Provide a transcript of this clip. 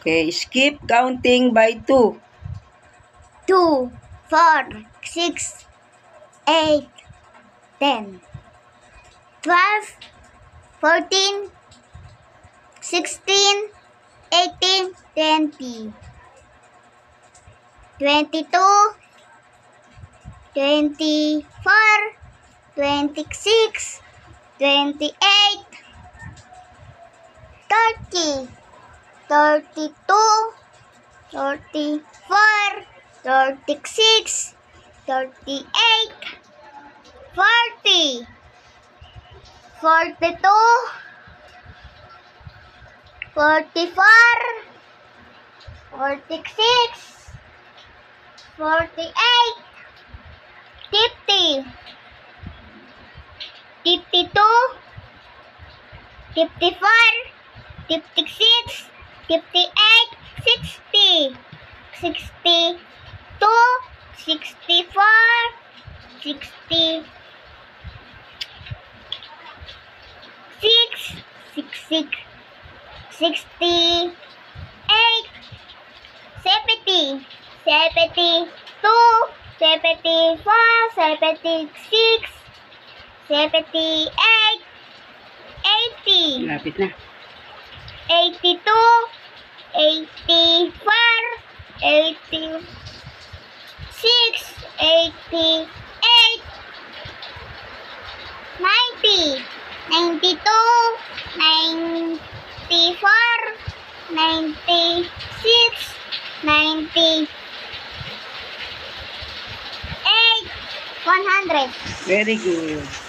Okay, skip counting by 2. 2, 4, 6, 8, 10, 12, 14, 16, 18, 20, 22, 24, 26, 28, 30, 32, 34, 36, 38, 40, 42, 44, 46, 48, 50, 52, 54, 56, 58, 60, 62, 64, 66, 66, 68, 70, 72, 74, 76, 78, 80, Lapit na. 82, 84, 86, 88, 90, 92, 94, 96, 98, 100. Very good.